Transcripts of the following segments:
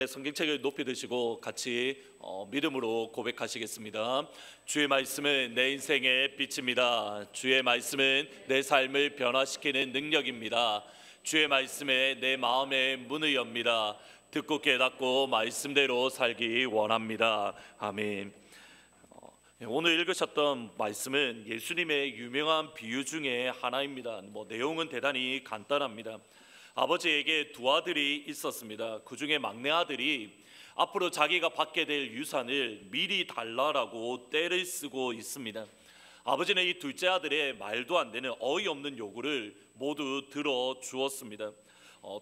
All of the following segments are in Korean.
성경책을 높이 드시고 같이 믿음으로 고백하시겠습니다. 주의 말씀은 내 인생의 빛입니다. 주의 말씀은 내 삶을 변화시키는 능력입니다. 주의 말씀에 내 마음의 문을 엽니다. 듣고 깨닫고 말씀대로 살기 원합니다. 아멘. 오늘 읽으셨던 말씀은 예수님의 유명한 비유 중에 하나입니다. 내용은 대단히 간단합니다. 아버지에게 두 아들이 있었습니다. 그 중에 막내 아들이 앞으로 자기가 받게 될 유산을 미리 달라라고 떼를 쓰고 있습니다. 아버지는 이 둘째 아들의 말도 안 되는 어이없는 요구를 모두 들어주었습니다.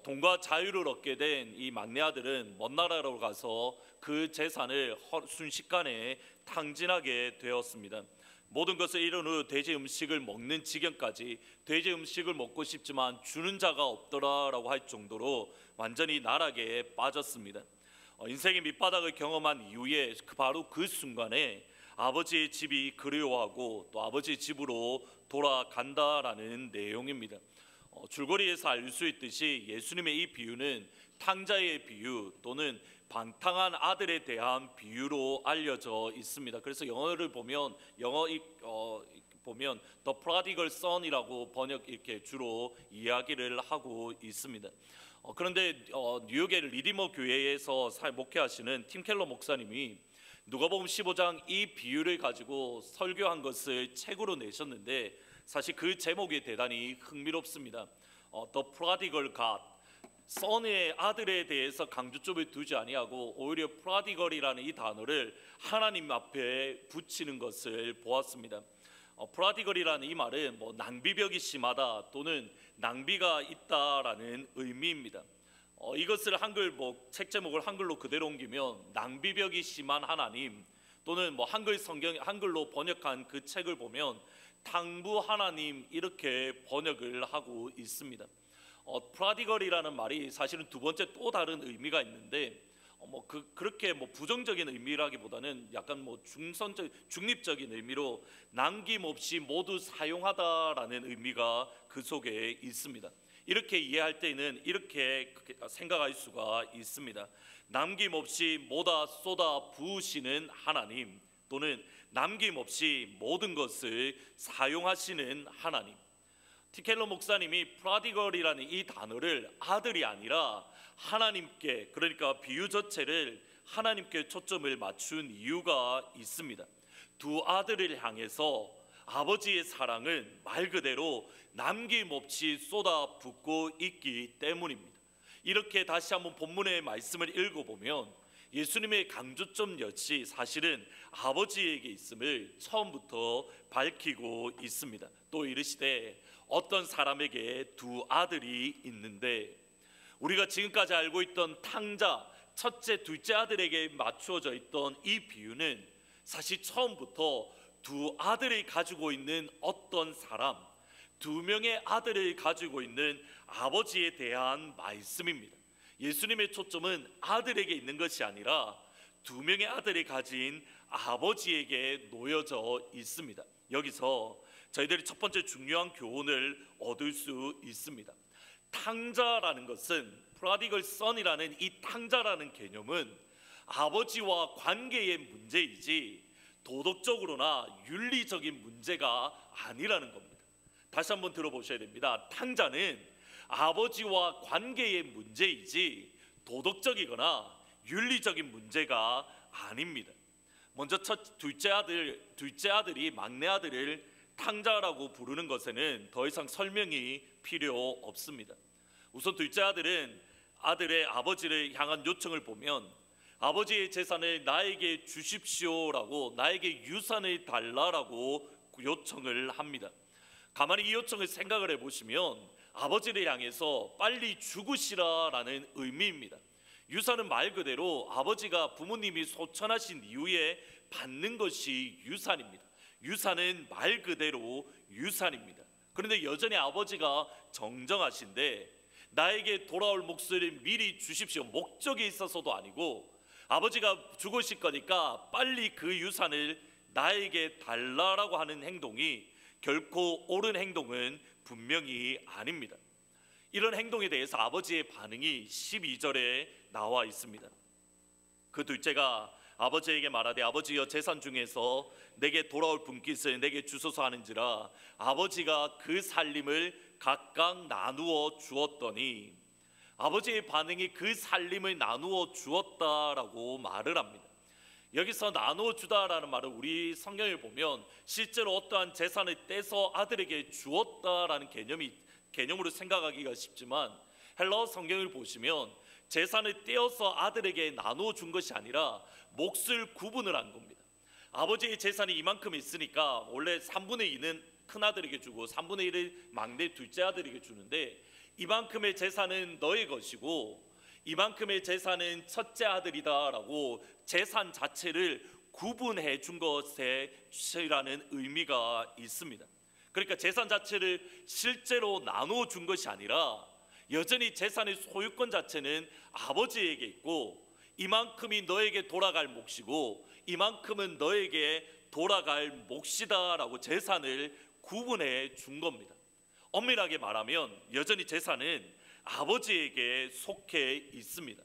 돈과 자유를 얻게 된 이 막내 아들은 먼 나라로 가서 그 재산을 순식간에 탕진하게 되었습니다. 모든 것을 이룬 후 돼지 음식을 먹는 지경까지, 돼지 음식을 먹고 싶지만 주는 자가 없더라라고 할 정도로 완전히 나락에 빠졌습니다. 인생의 밑바닥을 경험한 이후에 바로 그 순간에 아버지의 집이 그리워하고 또 아버지의 집으로 돌아간다라는 내용입니다. 줄거리에서 알 수 있듯이 예수님의 이 비유는 탕자의 비유 또는 방탕한 아들에 대한 비유로 알려져 있습니다. 그래서 영어를 보면 The Prodigal Son이라고 이렇게 주로 이야기를 하고 있습니다. 그런데 뉴욕의 리디머 교회에서 목회하시는 팀 켈러 목사님이 누가복음 15장 이 비유를 가지고 설교한 것을 책으로 내셨는데 사실 그 제목이 대단히 흥미롭습니다. The Prodigal God, 선의 아들에 대해서 강조점을 두지 아니하고 오히려 프라디걸이라는 이 단어를 하나님 앞에 붙이는 것을 보았습니다. 프라디걸이라는 이 말은 낭비벽이 심하다 또는 낭비가 있다라는 의미입니다. 이것을 책 제목을 한글로 그대로 옮기면 낭비벽이 심한 하나님 또는 한글로 번역한 그 책을 보면 탕부 하나님 이렇게 번역을 하고 있습니다. 프라디걸이라는 말이 사실은 두 번째 또 다른 의미가 있는데 그렇게 부정적인 의미라기보다는 약간 중립적인 의미로 남김없이 모두 사용하다라는 의미가 그 속에 있습니다. 이렇게 이해할 때는 이렇게 생각할 수가 있습니다. 남김없이 모다 쏟아 부으시는 하나님 또는 남김없이 모든 것을 사용하시는 하나님. 티켈러 목사님이 프라디걸이라는 이 단어를 아들이 아니라 하나님께, 그러니까 비유 자체를 하나님께 초점을 맞춘 이유가 있습니다. 두 아들을 향해서 아버지의 사랑은 말 그대로 남김없이 쏟아붓고 있기 때문입니다. 이렇게 다시 한번 본문의 말씀을 읽어보면 예수님의 강조점 역시 사실은 아버지에게 있음을 처음부터 밝히고 있습니다. 또 이르시되 어떤 사람에게 두 아들이 있는데, 우리가 지금까지 알고 있던 탕자 첫째 둘째 아들에게 맞추어져 있던 이 비유는 사실 처음부터 두 아들이 가지고 있는 어떤 사람, 두 명의 아들을 가지고 있는 아버지에 대한 말씀입니다. 예수님의 초점은 아들에게 있는 것이 아니라 두 명의 아들이 가진 아버지에게 놓여져 있습니다. 여기서 저희들이 첫 번째 중요한 교훈을 얻을 수 있습니다. 탕자라는 것은, 프라디걸 선이라는 이 탕자라는 개념은 아버지와 관계의 문제이지 도덕적으로나 윤리적인 문제가 아니라는 겁니다. 다시 한번 들어보셔야 됩니다. 탕자는 아버지와 관계의 문제이지 도덕적이거나 윤리적인 문제가 아닙니다. 먼저 둘째 아들이 막내 아들을 탕자라고 부르는 것에는 더 이상 설명이 필요 없습니다. 우선 둘째 아들은 아들의 아버지를 향한 요청을 보면 아버지의 재산을 나에게 주십시오라고, 나에게 유산을 달라라고 요청을 합니다. 가만히 이 요청을 생각을 해보시면 아버지를 향해서 빨리 죽으시라라는 의미입니다. 유산은 말 그대로 아버지가 부모님이 소천하신 이후에 받는 것이 유산입니다. 유산은 말 그대로 유산입니다. 그런데 여전히 아버지가 정정하신데 나에게 돌아올 몫을 미리 주십시오. 목적이 있어서도 아니고 아버지가 죽으실 거니까 빨리 그 유산을 나에게 달라라고 하는 행동이 결코 옳은 행동은 분명히 아닙니다. 이런 행동에 대해서 아버지의 반응이 12절에 나와 있습니다. 그 둘째가 아버지에게 말하되 아버지여 재산 중에서 내게 돌아올 분깃을 내게 주소서 하는지라 아버지가 그 살림을 각각 나누어 주었더니 아버지의 반응이 그 살림을 나누어 주었다라고 말을 합니다. 여기서 나누어 주다라는 말은 우리 성경을 보면 실제로 어떠한 재산을 떼서 아들에게 주었다라는 개념으로 생각하기가 쉽지만 헬라어 성경을 보시면 재산을 떼어서 아들에게 나누어 준 것이 아니라 몫을 구분을 한 겁니다. 아버지의 재산이 이만큼 있으니까 원래 3분의 2는 큰아들에게 주고 3분의 1을 막내 둘째 아들에게 주는데 이만큼의 재산은 너의 것이고 이만큼의 재산은 첫째 아들이다라고 재산 자체를 구분해 준 것이라는 의미가 있습니다. 그러니까 재산 자체를 실제로 나누어 준 것이 아니라 여전히 재산의 소유권 자체는 아버지에게 있고 이만큼이 너에게 돌아갈 몫이고 이만큼은 너에게 돌아갈 몫이다라고 재산을 구분해 준 겁니다. 엄밀하게 말하면 여전히 재산은 아버지에게 속해 있습니다.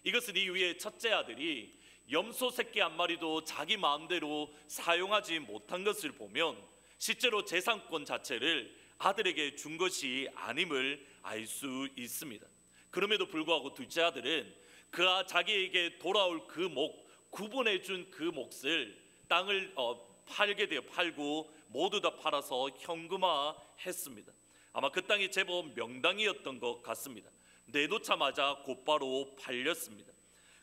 이것은 이후에 첫째 아들이 염소 새끼 한 마리도 자기 마음대로 사용하지 못한 것을 보면 실제로 재산권 자체를 아들에게 준 것이 아님을 알 수 있습니다. 그럼에도 불구하고 둘째 아들은 그가 자기에게 돌아올 그 구분해 준 그 몫을 땅을 팔고 모두 다 팔아서 현금화했습니다. 아마 그 땅이 제법 명당이었던 것 같습니다. 내놓자마자 곧바로 팔렸습니다.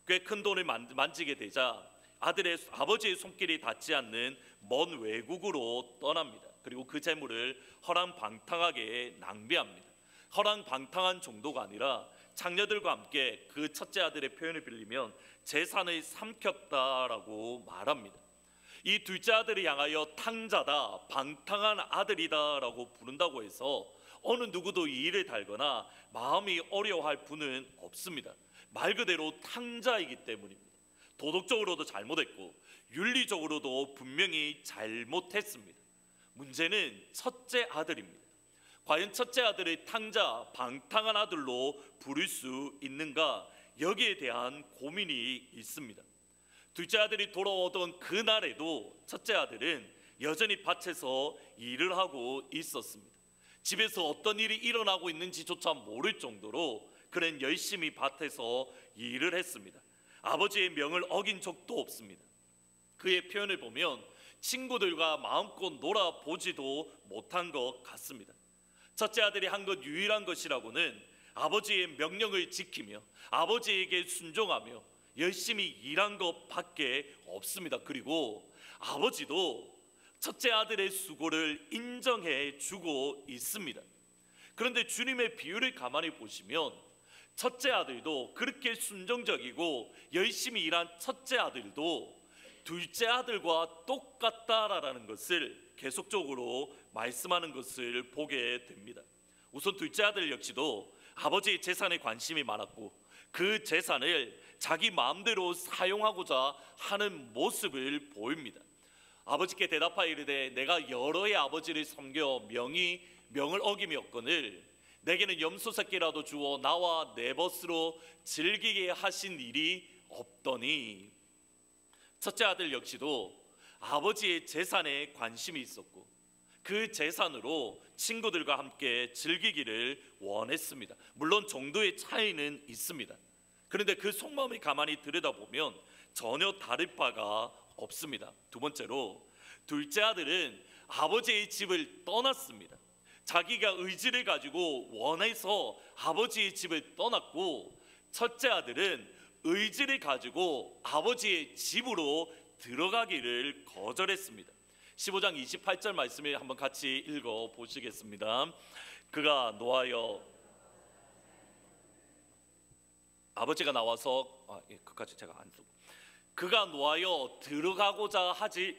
꽤 큰 돈을 만지게 되자 아버지의 손길이 닿지 않는 먼 외국으로 떠납니다. 그리고 그 재물을 허랑방탕하게 낭비합니다. 허랑방탕한 정도가 아니라 장녀들과 함께 그 첫째 아들의 표현을 빌리면 재산을 삼켰다라고 말합니다. 이 둘째 아들을 향하여 탕자다, 방탕한 아들이다라고 부른다고 해서 어느 누구도 이의를 달거나 마음이 어려워할 분은 없습니다. 말 그대로 탕자이기 때문입니다. 도덕적으로도 잘못했고 윤리적으로도 분명히 잘못했습니다. 문제는 첫째 아들입니다. 과연 첫째 아들을 탕자, 방탕한 아들로 부를 수 있는가? 여기에 대한 고민이 있습니다. 둘째 아들이 돌아오던 그날에도 첫째 아들은 여전히 밭에서 일을 하고 있었습니다. 집에서 어떤 일이 일어나고 있는지조차 모를 정도로 그는 열심히 밭에서 일을 했습니다. 아버지의 명을 어긴 적도 없습니다. 그의 표현을 보면 친구들과 마음껏 놀아보지도 못한 것 같습니다. 첫째 아들이 한 것 유일한 것이라고는 아버지의 명령을 지키며 아버지에게 순종하며 열심히 일한 것밖에 없습니다. 그리고 아버지도 첫째 아들의 수고를 인정해 주고 있습니다. 그런데 주님의 비유를 가만히 보시면 첫째 아들도 그렇게 순종적이고 열심히 일한 첫째 아들도 둘째 아들과 똑같다라는 것을 계속적으로 말씀하는 것을 보게 됩니다. 우선 둘째 아들 역시도 아버지의 재산에 관심이 많았고 그 재산을 자기 마음대로 사용하고자 하는 모습을 보입니다. 아버지께 대답하여 이르되 내가 여러의 아버지를 섬겨 명을 어김이었거늘 내게는 염소 새끼라도 주어 나와 내 벗으로 즐기게 하신 일이 없더니. 첫째 아들 역시도 아버지의 재산에 관심이 있었고 그 재산으로 친구들과 함께 즐기기를 원했습니다. 물론 정도의 차이는 있습니다. 그런데 그 속마음을 가만히 들여다보면 전혀 다를 바가 없습니다. 두 번째로 둘째 아들은 아버지의 집을 떠났습니다. 자기가 의지를 가지고 원해서 아버지의 집을 떠났고 첫째 아들은 의지를 가지고 아버지의 집으로 들어가기를 거절했습니다. 15장 28절 말씀을 한번 같이 읽어 보시겠습니다. 그가 노하여 아버지가 나와서 그까지 제가 안 쓰고 그가 노하여 들어가고자 하지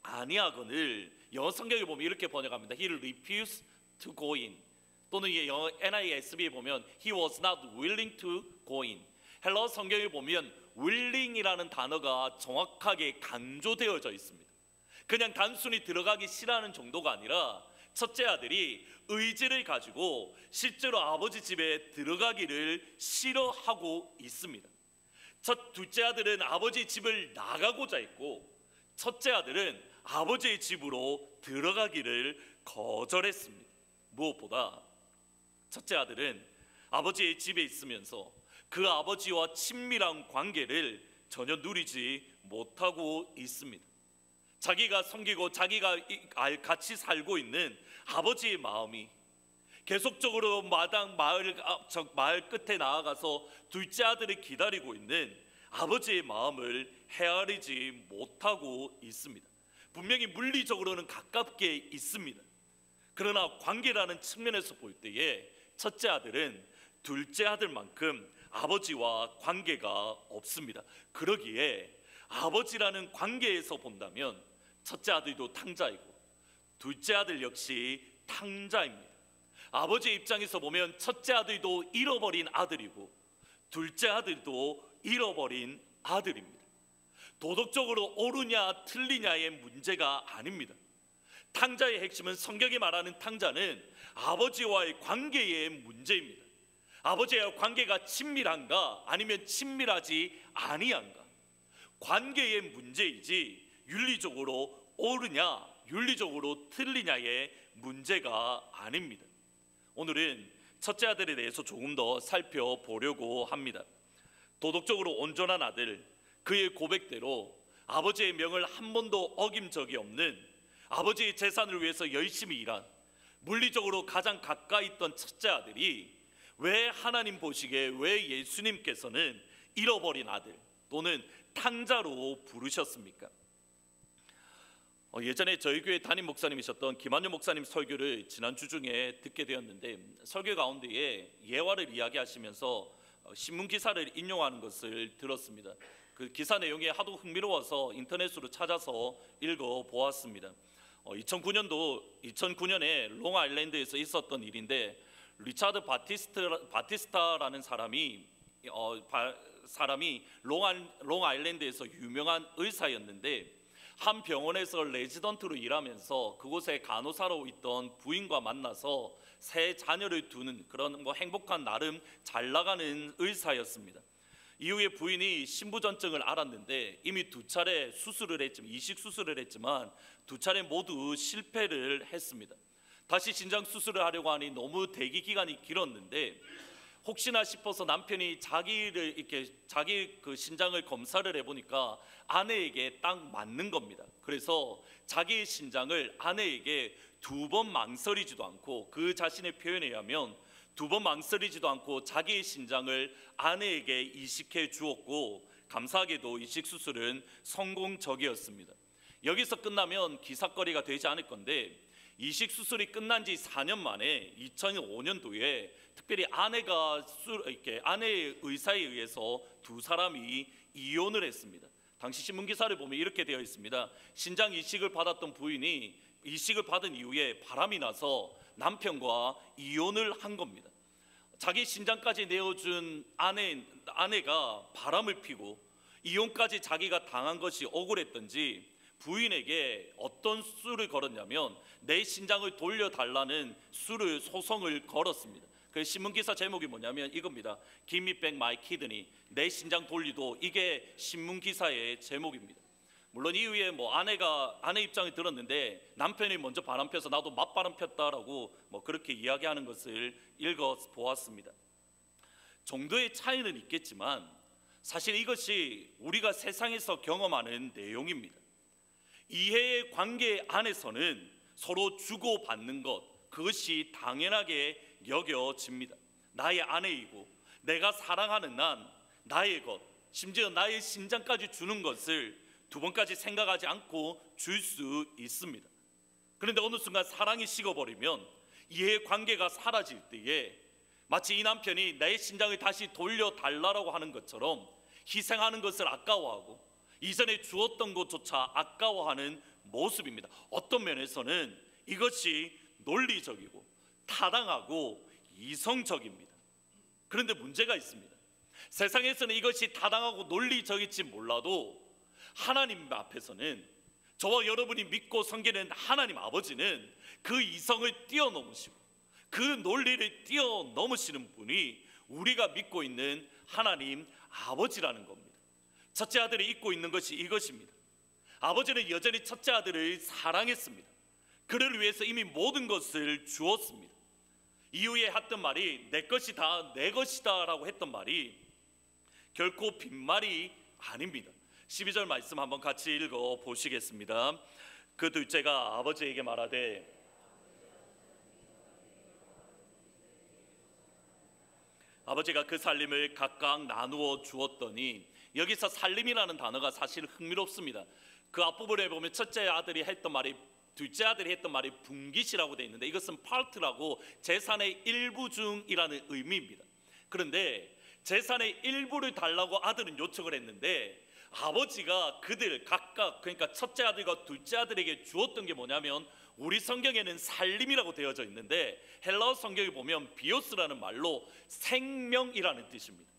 아니하거늘 영어 성경에 보면 이렇게 번역합니다. He refused to go in. 또는 영어 NISB에 보면 He was not willing to go in. 헬라어 성경에 보면 willing이라는 단어가 정확하게 강조되어져 있습니다. 그냥 단순히 들어가기 싫어하는 정도가 아니라 첫째 아들이 의지를 가지고 실제로 아버지 집에 들어가기를 싫어하고 있습니다. 둘째 아들은 아버지 집을 나가고자 했고 첫째 아들은 아버지의 집으로 들어가기를 거절했습니다. 무엇보다 첫째 아들은 아버지의 집에 있으면서 그 아버지와 친밀한 관계를 전혀 누리지 못하고 있습니다. 자기가 섬기고 자기가 같이 살고 있는 아버지의 마음이 계속적으로 마을 끝에 나아가서 둘째 아들을 기다리고 있는 아버지의 마음을 헤아리지 못하고 있습니다. 분명히 물리적으로는 가깝게 있습니다. 그러나 관계라는 측면에서 볼 때에 첫째 아들은 둘째 아들만큼 아버지와 관계가 없습니다. 그러기에 아버지라는 관계에서 본다면 첫째 아들도 탕자이고 둘째 아들 역시 탕자입니다. 아버지의 입장에서 보면 첫째 아들도 잃어버린 아들이고 둘째 아들도 잃어버린 아들입니다. 도덕적으로 옳으냐 틀리냐의 문제가 아닙니다. 탕자의 핵심은 성경이 말하는 탕자는 아버지와의 관계의 문제입니다. 아버지와 관계가 친밀한가 아니면 친밀하지 아니한가, 관계의 문제이지 윤리적으로 옳으냐 윤리적으로 틀리냐의 문제가 아닙니다. 오늘은 첫째 아들에 대해서 조금 더 살펴보려고 합니다. 도덕적으로 온전한 아들, 그의 고백대로 아버지의 명을 한 번도 어긴 적이 없는, 아버지의 재산을 위해서 열심히 일한, 물리적으로 가장 가까이 있던 첫째 아들이 왜 하나님 보시기에 왜 예수님께서는 잃어버린 아들 또는 탕자로 부르셨습니까? 예전에 저희 교회 담임 목사님이셨던 김한효 목사님 설교를 지난주 중에 듣게 되었는데, 설교 가운데에 예화를 이야기하시면서 신문 기사를 인용하는 것을 들었습니다. 그 기사 내용이 하도 흥미로워서 인터넷으로 찾아서 읽어보았습니다. 2009년에 롱아일랜드에서 있었던 일인데, 리차드 바티스타라는 사람이 롱아일랜드에서 유명한 의사였는데, 한 병원에서 레지던트로 일하면서 그곳에 간호사로 있던 부인과 만나서 세 자녀를 두는 그런 행복한 나름 잘 나가는 의사였습니다. 이후에 부인이 신부전증을 알았는데 이미 두 차례 수술을 했지만, 이식 수술을 했지만 두 차례 모두 실패를 했습니다. 다시 신장 수술을 하려고 하니 너무 대기 기간이 길었는데 혹시나 싶어서 남편이 자기 그 신장을 검사를 해보니까 아내에게 딱 맞는 겁니다. 그래서 자기의 신장을 아내에게 두 번 망설이지도 않고, 그 자신의 표현에 의하면 두 번 망설이지도 않고 자기의 신장을 아내에게 이식해 주었고, 감사하게도 이식 수술은 성공적이었습니다. 여기서 끝나면 기사거리가 되지 않을 건데, 이식 수술이 끝난 지 4년 만에 2005년도에 특별히 아내의 의사에 의해서 두 사람이 이혼을 했습니다. 당시 신문 기사를 보면 이렇게 되어 있습니다. 신장 이식을 받았던 부인이 이식을 받은 이후에 바람이 나서 남편과 이혼을 한 겁니다. 자기 신장까지 내어준 아내가 바람을 피고 이혼까지 자기가 당한 것이 억울했던지 부인에게 어떤 수를 걸었냐면 내 신장을 돌려달라는 소송을 걸었습니다. 그 신문기사 제목이 뭐냐면 이겁니다. Give me back my kidney, 내 신장 돌리도. 이게 신문기사의 제목입니다. 물론 이후에 아내 입장을 들었는데 남편이 먼저 바람 펴서 나도 맞바람 폈다라고 그렇게 이야기하는 것을 읽어보았습니다. 정도의 차이는 있겠지만 사실 이것이 우리가 세상에서 경험하는 내용입니다. 이해의 관계 안에서는 서로 주고받는 것, 그것이 당연하게 여겨집니다. 나의 아내이고 내가 사랑하는 나의 것, 심지어 나의 신장까지 주는 것을 두 번까지 생각하지 않고 줄 수 있습니다. 그런데 어느 순간 사랑이 식어버리면 이해의 관계가 사라질 때에 마치 이 남편이 내 신장을 다시 돌려달라고 하는 것처럼 희생하는 것을 아까워하고 이전에 주었던 것조차 아까워하는 모습입니다. 어떤 면에서는 이것이 논리적이고 타당하고 이성적입니다. 그런데 문제가 있습니다. 세상에서는 이것이 타당하고 논리적일지 몰라도 하나님 앞에서는, 저와 여러분이 믿고 섬기는 하나님 아버지는 그 이성을 뛰어넘으시고 그 논리를 뛰어넘으시는 분이 우리가 믿고 있는 하나님 아버지라는 겁니다. 첫째 아들이 잊고 있는 것이 이것입니다. 아버지는 여전히 첫째 아들을 사랑했습니다. 그를 위해서 이미 모든 것을 주었습니다. 이후에 했던 말이 내 것이다, 내 것이다 라고 했던 말이 결코 빈말이 아닙니다. 12절 말씀 한번 같이 읽어 보시겠습니다. 그 둘째가 아버지에게 말하되 아버지가 그 살림을 각각 나누어 주었더니, 여기서 살림이라는 단어가 사실 흥미롭습니다. 그 앞부분에 보면 첫째 아들이 했던 말이, 둘째 아들이 했던 말이 분깃이라고 되어 있는데, 이것은 파트라고 재산의 일부 중이라는 의미입니다. 그런데 재산의 일부를 달라고 아들은 요청을 했는데, 아버지가 그들 각각, 그러니까 첫째 아들과 둘째 아들에게 주었던 게 뭐냐면, 우리 성경에는 살림이라고 되어져 있는데 헬라어 성경에 보면 비오스라는 말로 생명이라는 뜻입니다.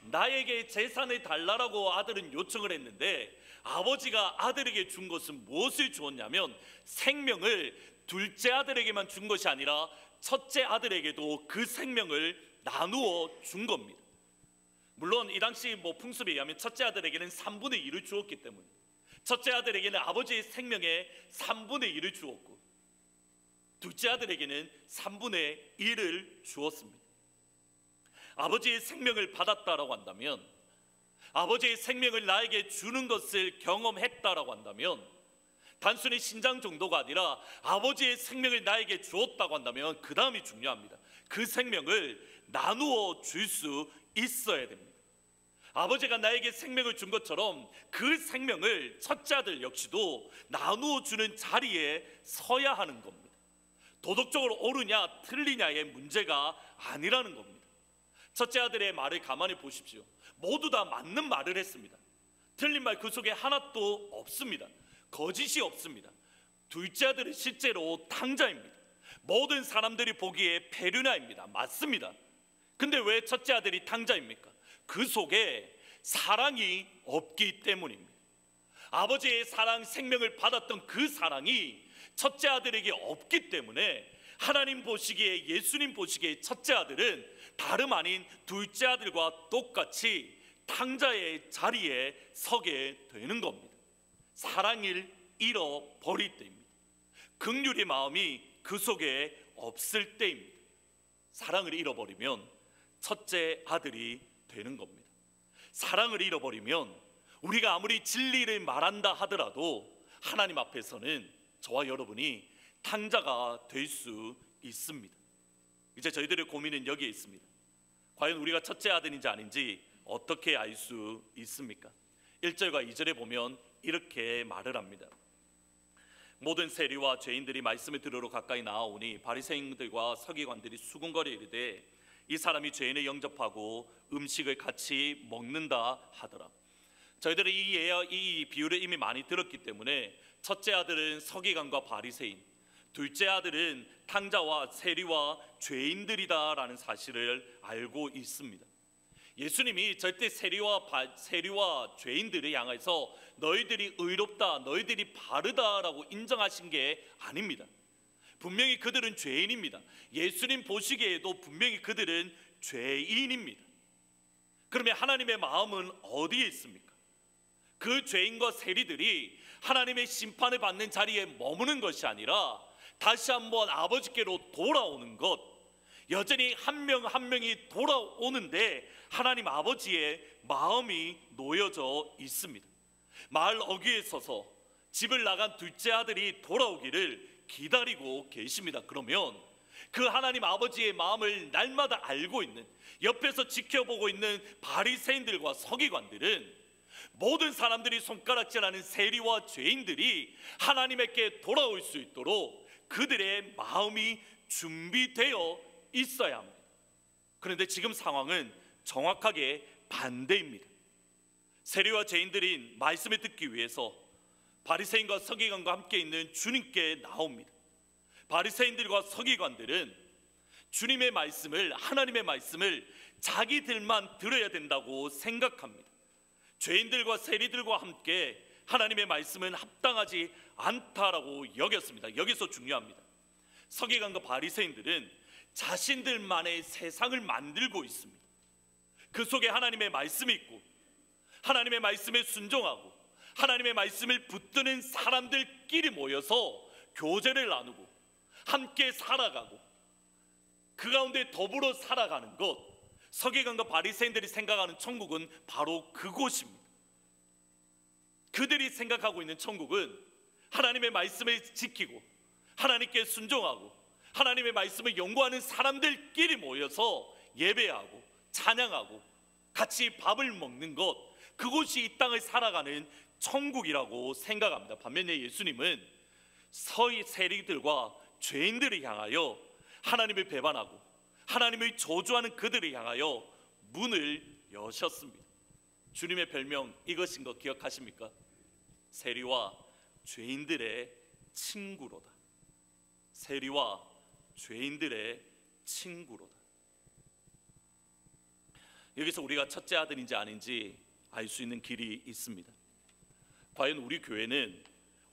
나에게 재산을 달라고 아들은 요청을 했는데, 아버지가 아들에게 준 것은 무엇을 주었냐면 생명을 둘째 아들에게만 준 것이 아니라 첫째 아들에게도 그 생명을 나누어 준 겁니다. 물론 이 당시 풍습에 의하면 첫째 아들에게는 3분의 1을 주었기 때문에 첫째 아들에게는 아버지의 생명의 3분의 1을 주었고, 둘째 아들에게는 3분의 1을 주었습니다. 아버지의 생명을 받았다라고 한다면, 아버지의 생명을 나에게 주는 것을 경험했다라고 한다면, 단순히 신장 정도가 아니라 아버지의 생명을 나에게 주었다고 한다면 그 다음이 중요합니다. 그 생명을 나누어 줄 수 있어야 됩니다. 아버지가 나에게 생명을 준 것처럼 그 생명을 첫째 아들 역시도 나누어 주는 자리에 서야 하는 겁니다. 도덕적으로 옳으냐 틀리냐의 문제가 아니라는 겁니다. 첫째 아들의 말을 가만히 보십시오. 모두 다 맞는 말을 했습니다. 틀린 말 그 속에 하나도 없습니다. 거짓이 없습니다. 둘째 아들은 실제로 탕자입니다. 모든 사람들이 보기에 페르나입니다. 맞습니다. 근데 왜 첫째 아들이 탕자입니까? 그 속에 사랑이 없기 때문입니다. 아버지의 사랑, 생명을 받았던 그 사랑이 첫째 아들에게 없기 때문에 하나님 보시기에, 예수님 보시기에 첫째 아들은 다름 아닌 둘째 아들과 똑같이 탕자의 자리에 서게 되는 겁니다. 사랑을 잃어버릴 때입니다. 긍휼의 마음이 그 속에 없을 때입니다. 사랑을 잃어버리면 첫째 아들이 되는 겁니다. 사랑을 잃어버리면 우리가 아무리 진리를 말한다 하더라도 하나님 앞에서는 저와 여러분이 탕자가 될 수 있습니다. 이제 저희들의 고민은 여기에 있습니다. 과연 우리가 첫째 아들인지 아닌지 어떻게 알 수 있습니까? 1절과 2절에 보면 이렇게 말을 합니다. 모든 세리와 죄인들이 말씀을 들으러 가까이 나아오니 바리새인들과 서기관들이 수군거려 이르되 이 사람이 죄인을 영접하고 음식을 같이 먹는다 하더라. 저희들은 이 비유를 이미 많이 들었기 때문에 첫째 아들은 서기관과 바리새인, 둘째 아들은 탕자와 세리와 죄인들이다라는 사실을 알고 있습니다. 예수님이 절대 세리와 죄인들을 향해서 너희들이 의롭다, 너희들이 바르다라고 인정하신 게 아닙니다. 분명히 그들은 죄인입니다. 예수님 보시기에도 분명히 그들은 죄인입니다. 그러면 하나님의 마음은 어디에 있습니까? 그 죄인과 세리들이 하나님의 심판을 받는 자리에 머무는 것이 아니라 다시 한번 아버지께로 돌아오는 것, 여전히 한 명 한 명이 돌아오는데 하나님 아버지의 마음이 놓여져 있습니다. 마을 어귀에 서서 집을 나간 둘째 아들이 돌아오기를 기다리고 계십니다. 그러면 그 하나님 아버지의 마음을 날마다 알고 있는, 옆에서 지켜보고 있는 바리새인들과 서기관들은 모든 사람들이 손가락질하는 세리와 죄인들이 하나님께 돌아올 수 있도록 그들의 마음이 준비되어 있어야 합니다. 그런데 지금 상황은 정확하게 반대입니다. 세리와 죄인들이 말씀을 듣기 위해서 바리새인과 서기관과 함께 있는 주님께 나옵니다. 바리새인들과 서기관들은 주님의 말씀을, 하나님의 말씀을 자기들만 들어야 된다고 생각합니다. 죄인들과 세리들과 함께 하나님의 말씀은 합당하지 않다라고 여겼습니다. 여기서 중요합니다. 서기관과 바리새인들은 자신들만의 세상을 만들고 있습니다. 그 속에 하나님의 말씀이 있고 하나님의 말씀에 순종하고 하나님의 말씀을 붙드는 사람들끼리 모여서 교제를 나누고 함께 살아가고 그 가운데 더불어 살아가는 것, 서기관과 바리새인들이 생각하는 천국은 바로 그곳입니다. 그들이 생각하고 있는 천국은 하나님의 말씀을 지키고 하나님께 순종하고 하나님의 말씀을 연구하는 사람들끼리 모여서 예배하고 찬양하고 같이 밥을 먹는 것, 그곳이 이 땅을 살아가는 천국이라고 생각합니다. 반면에 예수님은 세리들과 죄인들을 향하여 하나님을 배반하고 하나님을 저주하는 그들을 향하여 문을 여셨습니다. 주님의 별명 이것인 거 기억하십니까? 세리와 죄인들의 친구로다. 세리와 죄인들의 친구로다. 여기서 우리가 첫째 아들인지 아닌지 알 수 있는 길이 있습니다. 과연 우리 교회는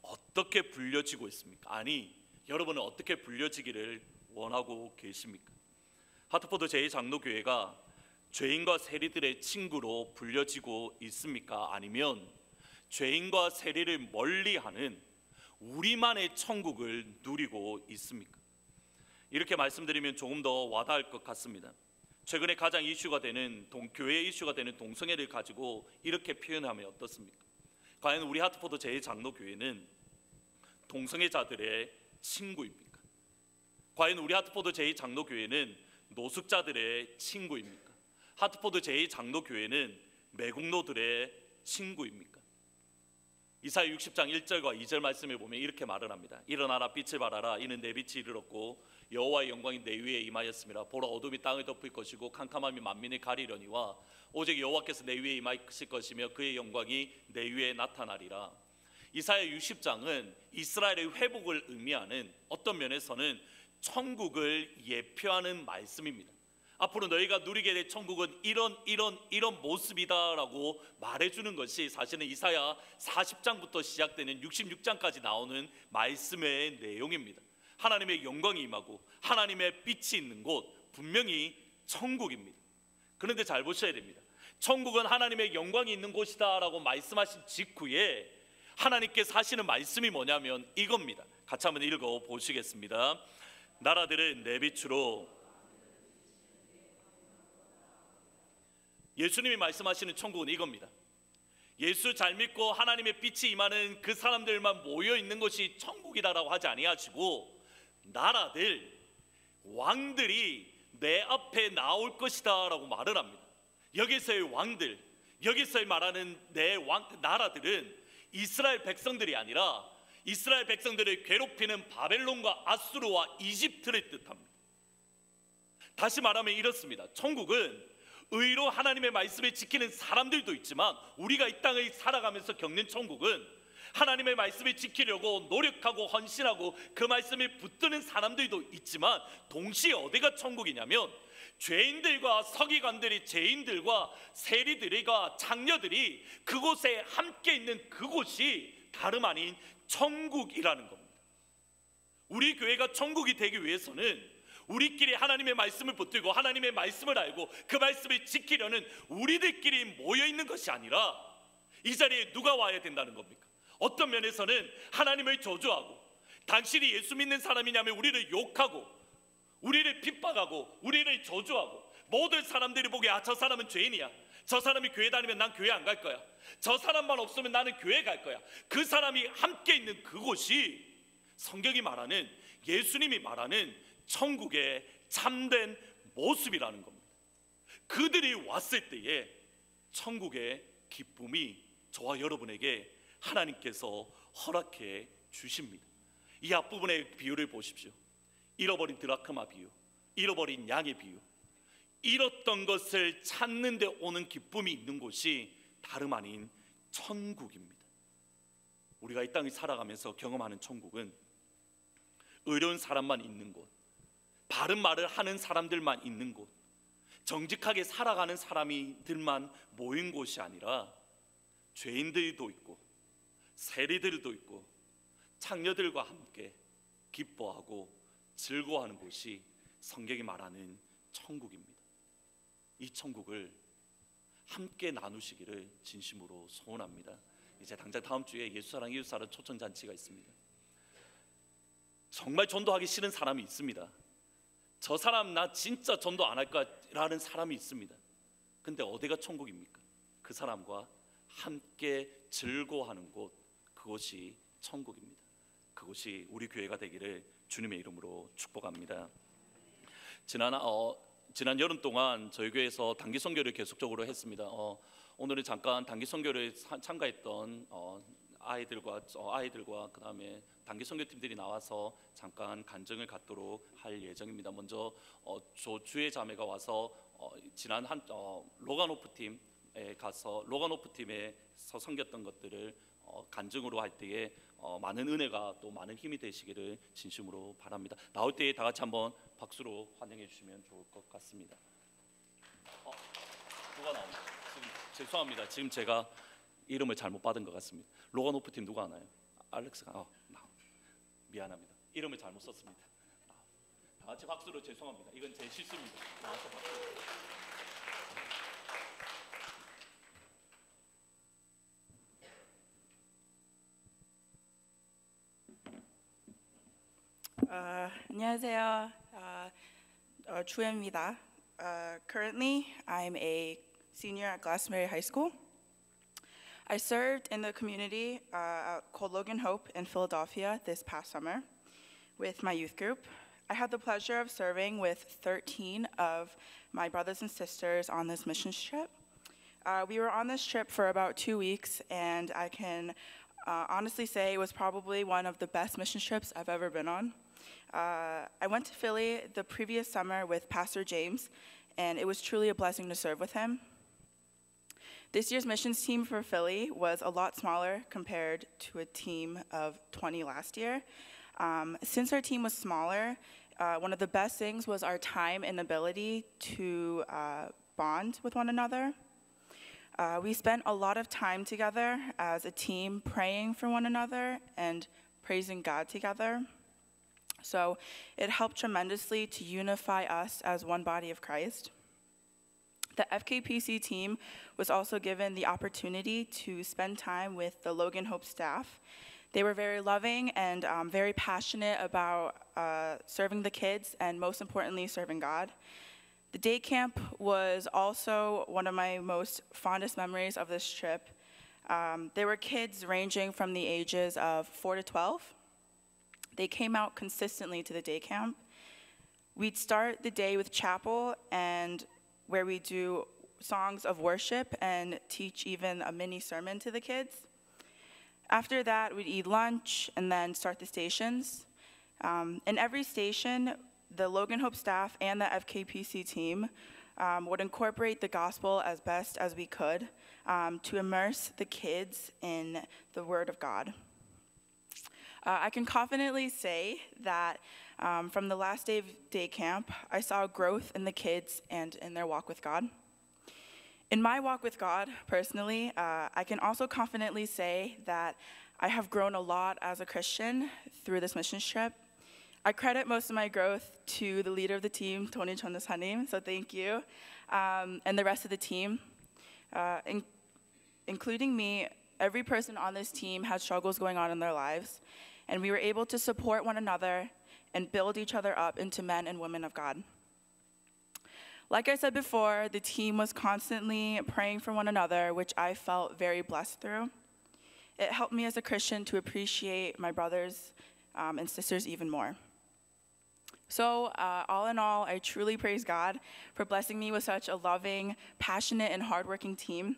어떻게 불려지고 있습니까? 아니, 여러분은 어떻게 불려지기를 원하고 계십니까? 하트포드 제2장로교회가 죄인과 세리들의 친구로 불려지고 있습니까? 아니면 죄인과 세리를 멀리하는 우리만의 천국을 누리고 있습니까? 이렇게 말씀드리면 조금 더 와닿을 것 같습니다. 최근에 가장 이슈가 되는 교회 이슈가 되는 동성애를 가지고 이렇게 표현하면 어떻습니까? 과연 우리 하트포드 제2장로교회는 동성애자들의 친구입니까? 과연 우리 하트포드 제2장로교회는 노숙자들의 친구입니까? 하트포드 제2장로교회는 매국노들의 친구입니까? 이사야 60장 1절과 2절 말씀에 보면 이렇게 말을 합니다. 일어나라, 빛을 발하라. 이는 내 빛이 이르렀고 여호와의 영광이 내 위에 임하였음이라. 보라, 어둠이 땅을 덮을 것이고 캄캄함이 만민을 가리려니와 오직 여호와께서 내 위에 임하실 것이며 그의 영광이 내 위에 나타나리라. 이사야 60장은 이스라엘의 회복을 의미하는, 어떤 면에서는 천국을 예표하는 말씀입니다. 앞으로 너희가 누리게 될 천국은 이런 모습이다라고 말해주는 것이 사실은 이사야 40장부터 시작되는 66장까지 나오는 말씀의 내용입니다. 하나님의 영광이 임하고 하나님의 빛이 있는 곳, 분명히 천국입니다. 그런데 잘 보셔야 됩니다. 천국은 하나님의 영광이 있는 곳이다라고 말씀하신 직후에 하나님께서 하시는 말씀이 뭐냐면 이겁니다. 같이 한번 읽어보시겠습니다. 나라들은 내 빛으로. 예수님이 말씀하시는 천국은 이겁니다. 예수 잘 믿고 하나님의 빛이 임하는 그 사람들만 모여 있는 것이 천국이다라고 하지 아니하시고, 나라들, 왕들이 내 앞에 나올 것이다 라고 말을 합니다. 여기서의 왕들, 여기서 말하는 나라들은 이스라엘 백성들이 아니라 이스라엘 백성들을 괴롭히는 바벨론과 아수르와 이집트를 뜻합니다. 다시 말하면 이렇습니다. 천국은 의로 하나님의 말씀을 지키는 사람들도 있지만, 우리가 이 땅을 살아가면서 겪는 천국은 하나님의 말씀을 지키려고 노력하고 헌신하고 그 말씀을 붙드는 사람들도 있지만, 동시에 어디가 천국이냐면 죄인들과 서기관들이, 죄인들과 세리들과 장녀들이 그곳에 함께 있는 그곳이 다름 아닌 천국이라는 겁니다. 우리 교회가 천국이 되기 위해서는 우리끼리 하나님의 말씀을 붙들고 하나님의 말씀을 알고 그 말씀을 지키려는 우리들끼리 모여있는 것이 아니라, 이 자리에 누가 와야 된다는 겁니까? 어떤 면에서는 하나님을 저주하고 당신이 예수 믿는 사람이냐면 우리를 욕하고 우리를 핍박하고 우리를 저주하고, 모든 사람들이 보기에 저 사람은 죄인이야, 저 사람이 교회 다니면 난 교회 안 갈 거야, 저 사람만 없으면 나는 교회 갈 거야, 그 사람이 함께 있는 그곳이 성경이 말하는, 예수님이 말하는 천국의 참된 모습이라는 겁니다. 그들이 왔을 때에 천국의 기쁨이 저와 여러분에게 하나님께서 허락해 주십니다. 이 앞부분의 비유를 보십시오. 잃어버린 드라크마 비유, 잃어버린 양의 비유. 잃었던 것을 찾는 데 오는 기쁨이 있는 곳이 다름 아닌 천국입니다. 우리가 이 땅을 살아가면서 경험하는 천국은 의로운 사람만 있는 곳, 바른 말을 하는 사람들만 있는 곳, 정직하게 살아가는 사람들만 모인 곳이 아니라 죄인들도 있고 세리들도 있고 창녀들과 함께 기뻐하고 즐거워하는 곳이 성경이 말하는 천국입니다. 이 천국을 함께 나누시기를 진심으로 소원합니다. 이제 당장 다음 주에 예수사랑 이웃사랑 초청잔치가 있습니다. 정말 전도하기 싫은 사람이 있습니다. 저 사람 나 진짜 전도 안 할 거라는 사람이 있습니다. 근데 어디가 천국입니까? 그 사람과 함께 즐거워하는 곳, 그곳이 천국입니다. 그곳이 우리 교회가 되기를 주님의 이름으로 축복합니다. 지난 여름 동안 저희 교회에서 단기 선교를 계속적으로 했습니다. 오늘은 잠깐 단기 선교를 참가했던 아이들과 그 다음에 단기 선교팀들이 나와서 잠깐 간증을 갖도록 할 예정입니다. 먼저 주의 자매가 와서 지난 로가노프 팀에 가서 로가노프 팀에서 섬겼던 것들을 간증으로 할 때에 많은 은혜가 또 많은 힘이 되시기를 진심으로 바랍니다. 나올 때 다 같이 한번 박수로 환영해 주시면 좋을 것 같습니다. 누가 나옵니까? 지금 죄송합니다. 지금 제가 이름을 잘못 받은 것 같습니다. 로가노프 팀 누가 하나요? 알렉스가 미안합니다. 이름을 잘못 썼습니다. 다 같이 박수로 죄송합니다. 이건 제 실수입니다. 나와서 박수. 안녕하세요. 주혜입니다. Currently, I'm a senior at Glastonbury High School. I served in the community called Logan Hope in Philadelphia this past summer with my youth group. I had the pleasure of serving with 13 of my brothers and sisters on this missions trip. We were on this trip for about 2 weeks, and I can honestly say it was probably one of the best mission trips I've ever been on. I went to Philly the previous summer with Pastor James, and it was truly a blessing to serve with him. This year's missions team for Philly was a lot smaller compared to a team of 20 last year. Since our team was smaller, one of the best things was our time and ability to bond with one another. We spent a lot of time together as a team praying for one another and praising God together. So it helped tremendously to unify us as one body of Christ. The FKPC team was also given the opportunity to spend time with the Logan Hope staff. They were very loving and very passionate about serving the kids and most importantly, serving God. The day camp was also one of my most fondest memories of this trip. There were kids ranging from the ages of 4 to 12. They came out consistently to the day camp. We'd start the day with chapel and where we do songs of worship and teach even a mini sermon to the kids. After that, we'd eat lunch and then start the stations. In every station, the Logan Hope staff and the FKPC team would incorporate the gospel as best as we could to immerse the kids in the Word of God. I can confidently say that from the last day of day camp, I saw growth in the kids and in their walk with God. In my walk with God, personally, I can also confidently say that I have grown a lot as a Christian through this mission trip. I credit most of my growth to the leader of the team, Tony Chondasanim, so thank you, and the rest of the team. Including me, every person on this team had struggles going on in their lives, and we were able to support one another and build each other up into men and women of God. Like I said before, the team was constantly praying for one another, which I felt very blessed through. It helped me as a Christian to appreciate my brothers and sisters even more. So all in all, I truly praise God for blessing me with such a loving, passionate, and hardworking team.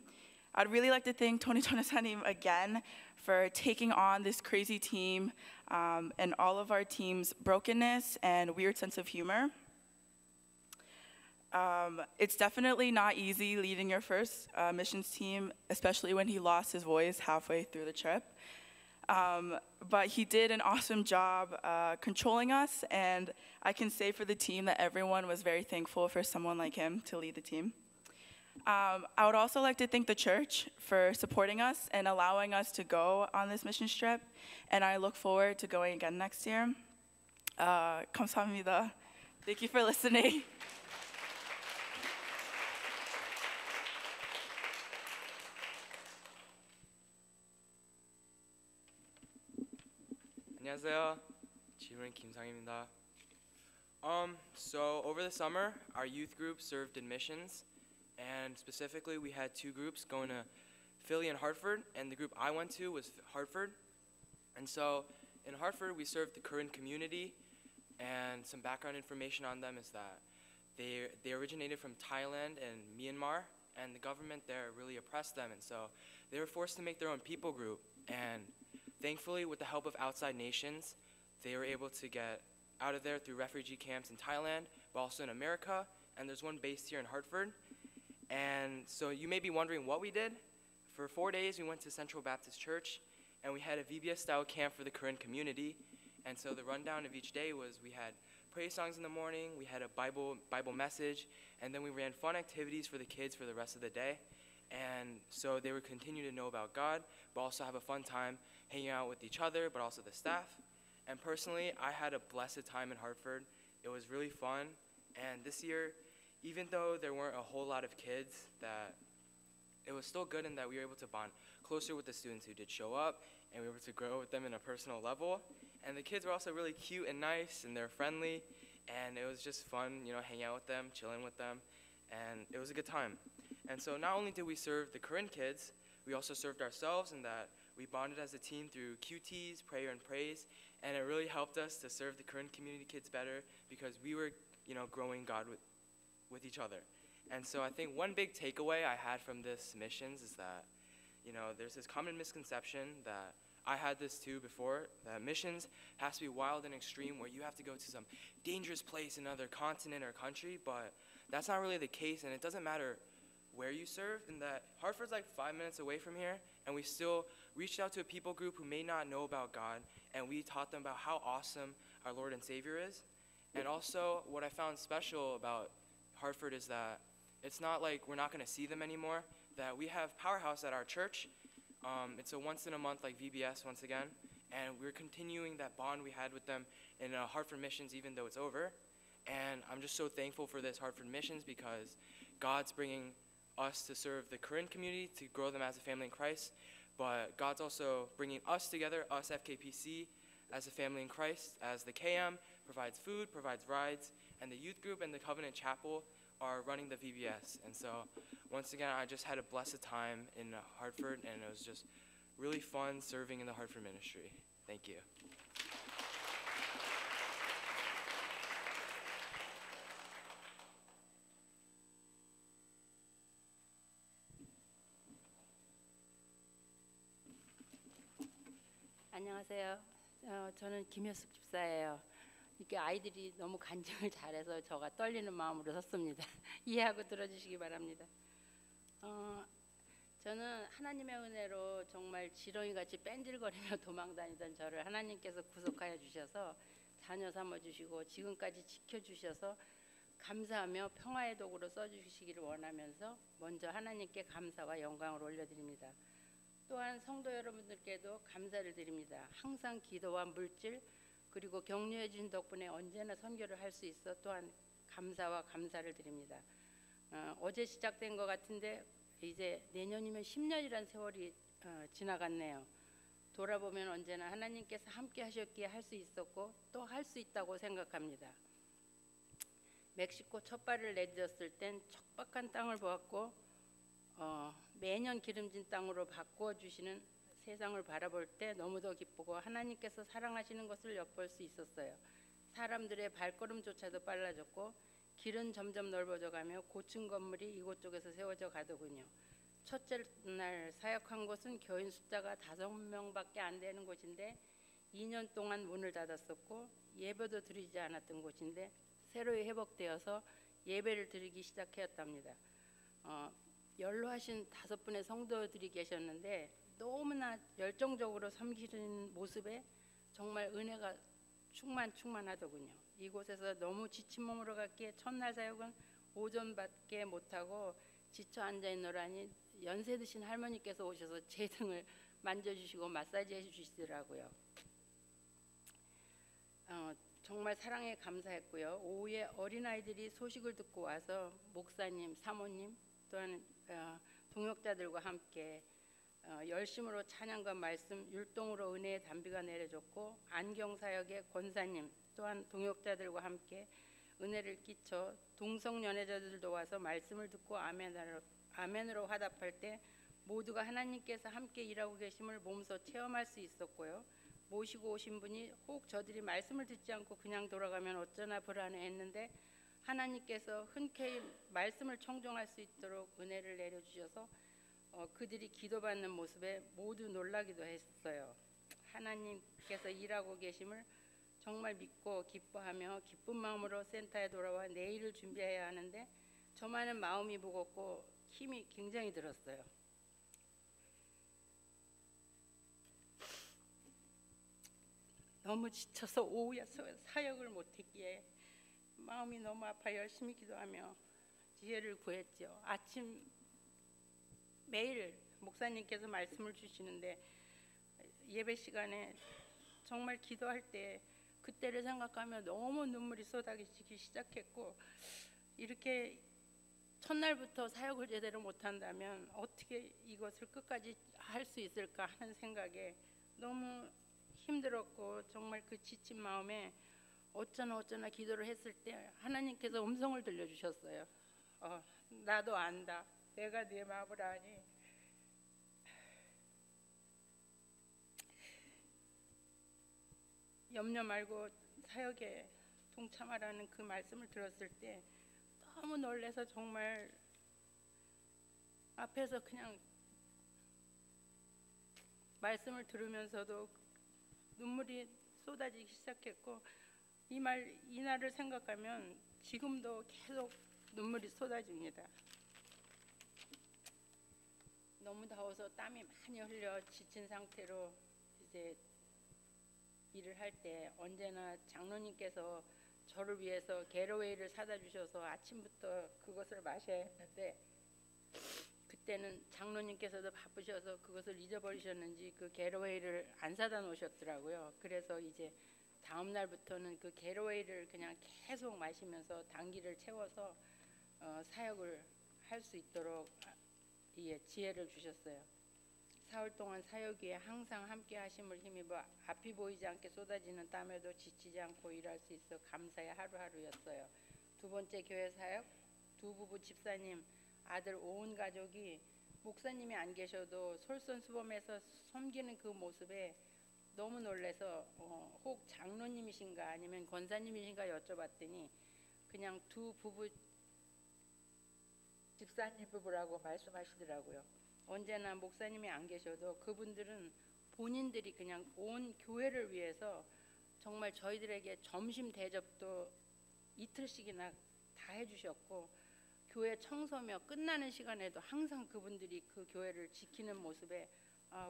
I'd really like to thank Tony Tonasanim again for taking on this crazy team and all of our team's brokenness and weird sense of humor. It's definitely not easy leading your first missions team, especially when he lost his voice halfway through the trip. But he did an awesome job controlling us, and I can say for the team that everyone was very thankful for someone like him to lead the team. I would also like to thank the church for supporting us and allowing us to go on this mission trip, and I look forward to going again next year. 감사합니다. Thank you for listening. 안녕하세요. 지훈 김상입니다. So over the summer, our youth group served in missions, and specifically we had two groups going to Philly and Hartford, and the group I went to was Hartford. And so in Hartford, we served the Korean community, and some background information on them is that they originated from Thailand and Myanmar, and the government there really oppressed them, and so they were forced to make their own people group. And thankfully, with the help of outside nations, they were able to get out of there through refugee camps in Thailand, but also in America, and there's one based here in Hartford. And so you may be wondering what we did. For 4 days, we went to Central Baptist Church, and we had a VBS-style camp for the Korean community. And so the rundown of each day was we had praise songs in the morning, we had a Bible message, and then we ran fun activities for the kids for the rest of the day. And so they would continue to know about God, but also have a fun time hanging out with each other, but also the staff. And personally, I had a blessed time in Hartford. It was really fun. And this year, even though there weren't a whole lot of kids, that it was still good in that we were able to bond closer with the students who did show up, and we were able to grow with them in a personal level. And the kids were also really cute and nice, and they're friendly, and it was just fun, hanging out with them, chilling with them, and it was a good time. And so not only did we serve the Korean kids, we also served ourselves in that we bonded as a team through QTs, prayer and praise, and it really helped us to serve the Korean community kids better because we were, growing God with each other. And so I think one big takeaway I had from this missions is that, there's this common misconception that I had this too before, that missions has to be wild and extreme where you have to go to some dangerous place in another continent or country, but that's not really the case, and it doesn't matter where you serve, in that Hartford's like 5 minutes away from here, and we still reached out to a people group who may not know about God, and we taught them about how awesome our Lord and Savior is. And also, what I found special about Hartford is that it's not like we're not going to see them anymore, that we have Powerhouse at our church. It's a once in a month like VBS once again, and we're continuing that bond we had with them in Hartford Missions even though it's over. And I'm just so thankful for this Hartford Missions because God's bringing us to serve the Korean community, to grow them as a family in Christ, but God's also bringing us together, us FKPC, as a family in Christ, as the KM provides food, provides rides, and the youth group and the Covenant Chapel are running the VBS. And so once again, I just had a blessed time in Hartford, and it was just really fun serving in the Hartford ministry. Thank you. 안녕하세요. 저는 김효숙 집사예요. 이렇게 아이들이 너무 간증을 잘해서 저가 떨리는 마음으로 섰습니다. 이해하고 들어주시기 바랍니다. 저는 하나님의 은혜로 정말 지렁이같이 뺀질거리며 도망다니던 저를 하나님께서 구속하여 주셔서 자녀 삼아주시고 지금까지 지켜주셔서 감사하며 평화의 도구로 써주시기를 원하면서 먼저 하나님께 감사와 영광을 올려드립니다. 또한 성도 여러분들께도 감사를 드립니다. 항상 기도와 물질 그리고 격려해 주신 덕분에 언제나 선교를 할 수 있어 또한 감사와 감사를 드립니다. 어제 시작된 것 같은데 이제 내년이면 10년이란 세월이 지나갔네요. 돌아보면 언제나 하나님께서 함께 하셨기에 할 수 있었고 또 할 수 있다고 생각합니다. 멕시코 첫 발을 내딛었을 땐 척박한 땅을 보았고 매년 기름진 땅으로 바꾸어 주시는 세상을 바라볼 때 너무도 기쁘고 하나님께서 사랑하시는 것을 엿볼 수 있었어요. 사람들의 발걸음조차도 빨라졌고 길은 점점 넓어져 가며 고층 건물이 이곳저곳에서 세워져 가더군요. 첫째 날 사역한 곳은 교인 숫자가 5명밖에 안 되는 곳인데 2년 동안 문을 닫았었고 예배도 드리지 않았던 곳인데 새로이 회복되어서 예배를 드리기 시작하였답니다. 연로하신 5분의 성도들이 계셨는데 너무나 열정적으로 섬기는 모습에 정말 은혜가 충만하더군요. 이곳에서 너무 지친 몸으로 갔기에 첫날 사역은 오전밖에 못하고 지쳐 앉아있노라니 연세 드신 할머니께서 오셔서 제 등을 만져주시고 마사지 해주시더라고요. 정말 사랑에 감사했고요. 오후에 어린아이들이 소식을 듣고 와서 목사님, 사모님 또한 동역자들과 함께 열심으로 찬양과 말씀, 율동으로 은혜의 단비가 내려졌고 안경사역의 권사님 또한 동역자들과 함께 은혜를 끼쳐 동성연애자들도 와서 말씀을 듣고 아멘으로 화답할 때 모두가 하나님께서 함께 일하고 계심을 몸소 체험할 수 있었고요. 모시고 오신 분이 혹 저들이 말씀을 듣지 않고 그냥 돌아가면 어쩌나 불안해했는데 하나님께서 흔쾌히 말씀을 청종할 수 있도록 은혜를 내려주셔서 그들이 기도받는 모습에 모두 놀라기도 했어요. 하나님께서 일하고 계심을 정말 믿고 기뻐하며 기쁜 마음으로 센터에 돌아와 내일을 준비해야 하는데 저만은 마음이 무겁고 힘이 굉장히 들었어요. 너무 지쳐서 오후에 사역을 못했기에 마음이 너무 아파 열심히 기도하며 지혜를 구했죠. 아침 매일 목사님께서 말씀을 주시는데 예배 시간에 정말 기도할 때 그때를 생각하며 너무 눈물이 쏟아지기 시작했고 이렇게 첫날부터 사역을 제대로 못한다면 어떻게 이것을 끝까지 할 수 있을까 하는 생각에 너무 힘들었고 정말 그 지친 마음에 어쩌나 기도를 했을 때 하나님께서 음성을 들려주셨어요. 나도 안다. 내가 네 마음을 아니. 염려 말고 사역에 동참하라는 그 말씀을 들었을 때 너무 놀라서 정말 앞에서 그냥 말씀을 들으면서도 눈물이 쏟아지기 시작했고 이 날을 생각하면 지금도 계속 눈물이 쏟아집니다. 너무 더워서 땀이 많이 흘려 지친 상태로 이제 일을 할 때 언제나 장로님께서 저를 위해서 게러웨이를 사다 주셔서 아침부터 그것을 마셔야 했는데 그때는 장로님께서도 바쁘셔서 그것을 잊어버리셨는지 그 게러웨이를 안 사다 놓으셨더라고요. 그래서 이제 다음 날부터는 그 게러웨이를 그냥 계속 마시면서 단기를 채워서 사역을 할 수 있도록 지혜를 주셨어요. 사흘 동안 사역 위에 항상 함께 하심을 힘입어 앞이 보이지 않게 쏟아지는 땀에도 지치지 않고 일할 수 있어 감사의 하루하루였어요. 두 번째 교회 사역, 두 부부 집사님, 아들 온 가족이 목사님이 안 계셔도 솔선수범해서 섬기는 그 모습에 너무 놀라서 혹 장로님이신가 아니면 권사님이신가 여쭤봤더니 그냥 두 부부 집사님 부부라고 말씀하시더라고요. 언제나 목사님이 안 계셔도 그분들은 본인들이 그냥 온 교회를 위해서 정말 저희들에게 점심 대접도 이틀씩이나 다 해주셨고 교회 청소며 끝나는 시간에도 항상 그분들이 그 교회를 지키는 모습에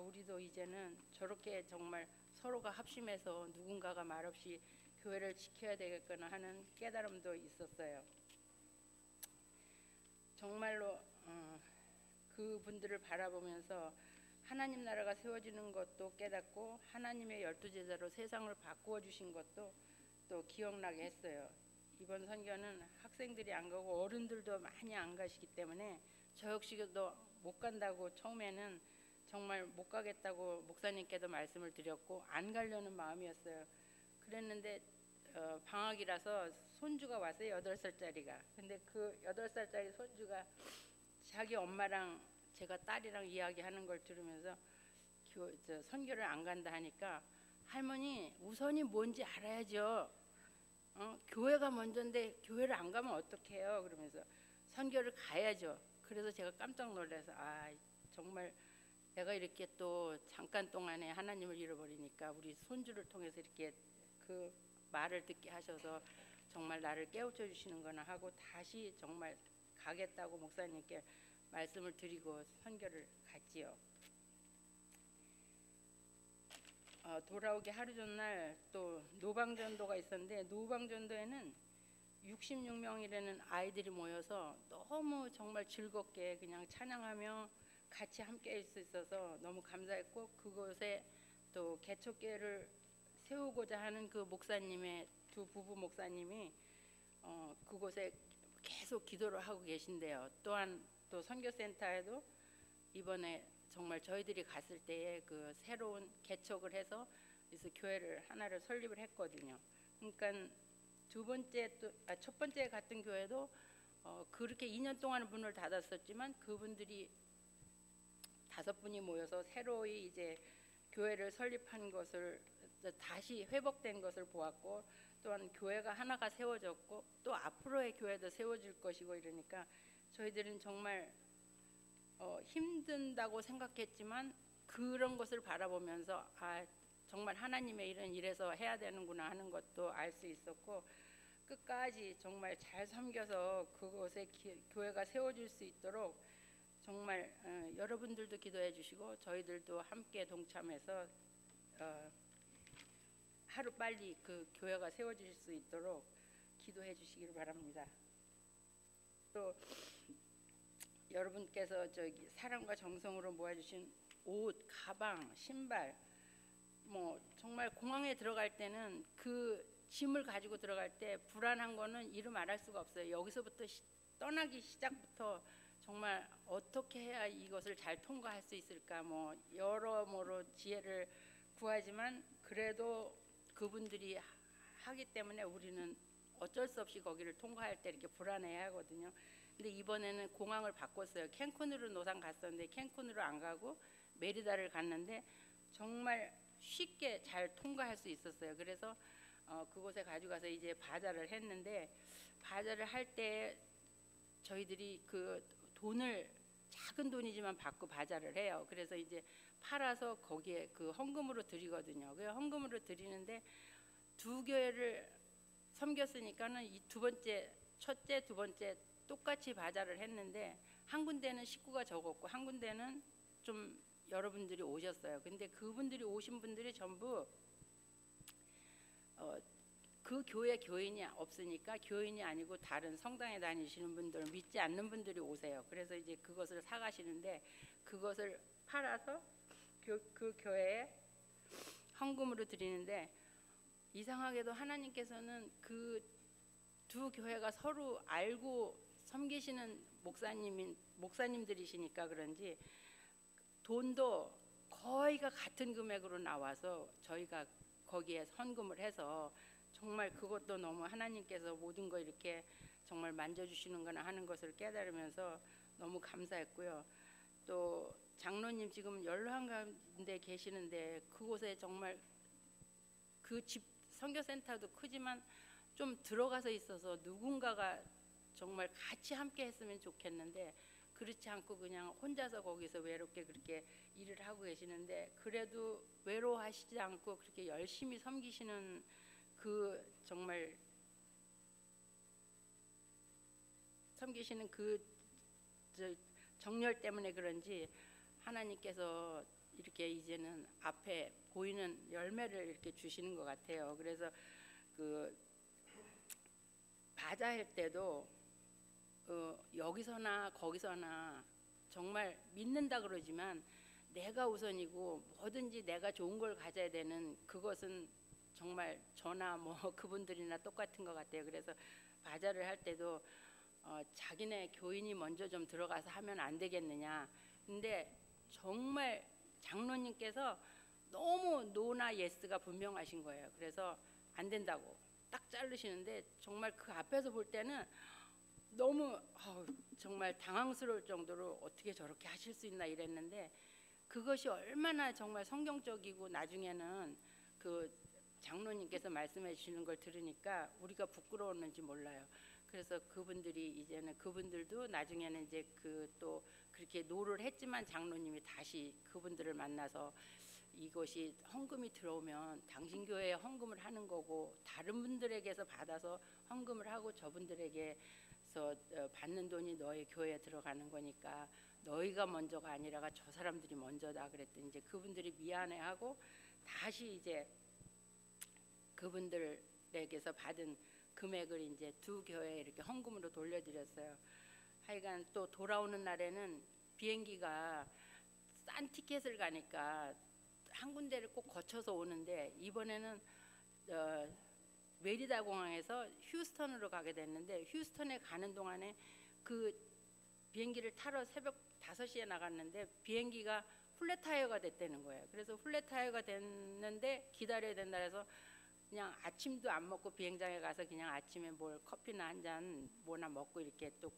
우리도 이제는 저렇게 정말 서로가 합심해서 누군가가 말없이 교회를 지켜야 되겠구나 하는 깨달음도 있었어요. 정말로 그분들을 바라보면서 하나님 나라가 세워지는 것도 깨닫고 하나님의 12제자로 세상을 바꾸어 주신 것도 또 기억나게 했어요. 이번 선교는 학생들이 안 가고 어른들도 많이 안 가시기 때문에 저 역시도 못 간다고 처음에는 정말 못 가겠다고 목사님께도 말씀을 드렸고 안 가려는 마음이었어요. 그랬는데 방학이라서 손주가 왔어요. 8살짜리가. 근데 그 8살짜리 손주가 자기 엄마랑 제가 딸이랑 이야기하는 걸 들으면서 선교를 안 간다 하니까 할머니 우선이 뭔지 알아야죠. 교회가 먼저인데 교회를 안 가면 어떡해요? 그러면서 선교를 가야죠. 그래서 제가 깜짝 놀라서 정말 내가 이렇게 또 잠깐 동안에 하나님을 잃어버리니까 우리 손주를 통해서 이렇게 그 말을 듣게 하셔서 정말 나를 깨우쳐 주시는구나 하고 다시 정말 가겠다고 목사님께 말씀을 드리고 선교를 갔지요. 돌아오기 하루 전날 또 노방전도가 있었는데 노방전도에는 66명이라는 아이들이 모여서 너무 정말 즐겁게 그냥 찬양하며 같이 함께 할 수 있어서 너무 감사했고 그곳에 또 개척교회를 세우고자 하는 그 목사님의 두 부부 목사님이 그곳에 계속 기도를 하고 계신데요. 또한 또 선교센터에도 이번에 정말 저희들이 갔을 때에 그 새로운 개척을 해서 그래서 교회를 하나를 설립을 했거든요. 그러니까 첫 번째 갔던 교회도 그렇게 2년 동안 문을 닫았었지만 그분들이 5분이 모여서 새로이 이제 교회를 설립한 것을 다시 회복된 것을 보았고, 또한 교회가 하나가 세워졌고 또 앞으로의 교회도 세워질 것이고 이러니까 저희들은 정말 힘든다고 생각했지만 그런 것을 바라보면서 정말 하나님의 일은 이래서 해야 되는구나 하는 것도 알 수 있었고, 끝까지 정말 잘 섬겨서 그곳에 교회가 세워질 수 있도록 정말 여러분들도 기도해 주시고 저희들도 함께 동참해서 하루 빨리 그 교회가 세워질 수 있도록 기도해 주시기를 바랍니다. 또 여러분께서 저기 사랑과 정성으로 모아주신 옷, 가방, 신발, 뭐 정말 공항에 들어갈 때는 그 짐을 가지고 들어갈 때 불안한 거는 이루 말할 수가 없어요. 여기서부터 떠나기 시작부터 정말 어떻게 해야 이것을 잘 통과할 수 있을까, 뭐 여러모로 지혜를 구하지만 그래도 그분들이 하기 때문에 우리는 어쩔 수 없이 거기를 통과할 때 이렇게 불안해야 하거든요. 근데 이번에는 공항을 바꿨어요. 캔쿤으로 노상 갔었는데 캔쿤으로 안 가고 메리다를 갔는데 정말 쉽게 잘 통과할 수 있었어요. 그래서 그곳에 가져가서 이제 바자를 했는데, 바자를 할 때 저희들이 그 돈을 작은 돈이지만 받고 바자를 해요. 그래서 이제 팔아서 거기에 그 헌금으로 드리거든요. 그 헌금으로 드리는데 두 교회를 섬겼으니까는 이 첫째, 두 번째 똑같이 바자를 했는데 한 군데는 식구가 적었고 한 군데는 좀 여러분들이 오셨어요. 근데 그분들이 오신 분들이 전부 그 교회 교인이 없으니까 교인이 아니고 다른 성당에 다니시는 분들, 믿지 않는 분들이 오세요. 그래서 이제 그것을 사가시는데 그것을 팔아서 그 교회에 헌금으로 드리는데, 이상하게도 하나님께서는 그 두 교회가 서로 알고 섬기시는 목사님들이시니까 그런지 돈도 거의가 같은 금액으로 나와서 저희가 거기에 헌금을 해서 정말 그것도 너무 하나님께서 모든 거 이렇게 정말 만져주시는구나 하는 것을 깨달으면서 너무 감사했고요. 또 장로님 지금 연로한가운데 계시는데 그곳에 정말 그 집 선교센터도 크지만 좀 들어가서 있어서 누군가가 정말 같이 함께 했으면 좋겠는데 그렇지 않고 그냥 혼자서 거기서 외롭게 그렇게 일을 하고 계시는데, 그래도 외로워하시지 않고 그렇게 열심히 섬기시는 그 정말 섬기시는 그 정열 때문에 그런지 하나님께서 이렇게 이제는 앞에 보이는 열매를 이렇게 주시는 것 같아요. 그래서 그 바자할 때도 여기서나 거기서나 정말 믿는다 그러지만 내가 우선이고 뭐든지 내가 좋은 걸 가져야 되는 그것은 정말 저나 뭐 그분들이나 똑같은 것 같아요. 그래서 바자를 할 때도 자기네 교인이 먼저 좀 들어가서 하면 안 되겠느냐. 근데 정말 장로님께서 너무 노나 예스가 분명하신 거예요. 그래서 안 된다고 딱 자르시는데 정말 그 앞에서 볼 때는 너무 정말 당황스러울 정도로 어떻게 저렇게 하실 수 있나 이랬는데, 그것이 얼마나 정말 성경적이고 나중에는 그 장로님께서 말씀해 주시는 걸 들으니까 우리가 부끄러웠는지 몰라요. 그래서 그분들이 이제는 그분들도 나중에는 이제 그 또 그렇게 노를 했지만 장로님이 다시 그분들을 만나서 이것이 헌금이 들어오면 당신 교회에 헌금을 하는 거고 다른 분들에게서 받아서 헌금을 하고 저분들에게서 받는 돈이 너희 교회에 들어가는 거니까 너희가 먼저가 아니라가 저 사람들이 먼저다 그랬더니 이제 그분들이 미안해하고 다시 이제 그분들에게서 받은 금액을 이제 두 교회에 이렇게 헌금으로 돌려드렸어요. 하여간 또 돌아오는 날에는 비행기가 싼 티켓을 가니까 한 군데를 꼭 거쳐서 오는데 이번에는 메리다 공항에서 휴스턴으로 가게 됐는데 휴스턴에 가는 동안에 그 비행기를 타러 새벽 5시에 나갔는데 비행기가 플랫 타이어가 됐다는 거예요. 그래서 플랫 타이어가 됐는데 기다려야 된다 해서 그냥 아침도 안 먹고 비행장에 가서 그냥 아침에 뭘 커피나 한 잔 뭐나 먹고 이렇게 또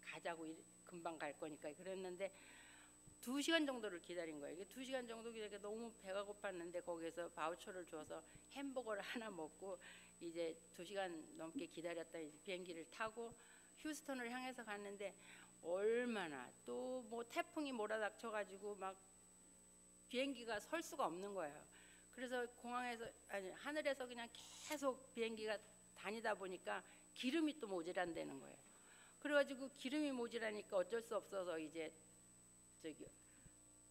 가자고 금방 갈 거니까 그랬는데 2시간 정도를 기다린 거예요. 이게 2시간 정도 기다리니까 너무 배가 고팠는데 거기에서 바우처를 줘서 햄버거를 하나 먹고 이제 2시간 넘게 기다렸다 이제 비행기를 타고 휴스턴을 향해서 갔는데 얼마나 또 뭐 태풍이 몰아닥쳐가지고 막 비행기가 설 수가 없는 거예요. 그래서 공항에서 아니 하늘에서 그냥 계속 비행기가 다니다 보니까 기름이 또 모자란다는 거예요. 그래가지고 기름이 모자라니까 어쩔 수 없어서 이제 저기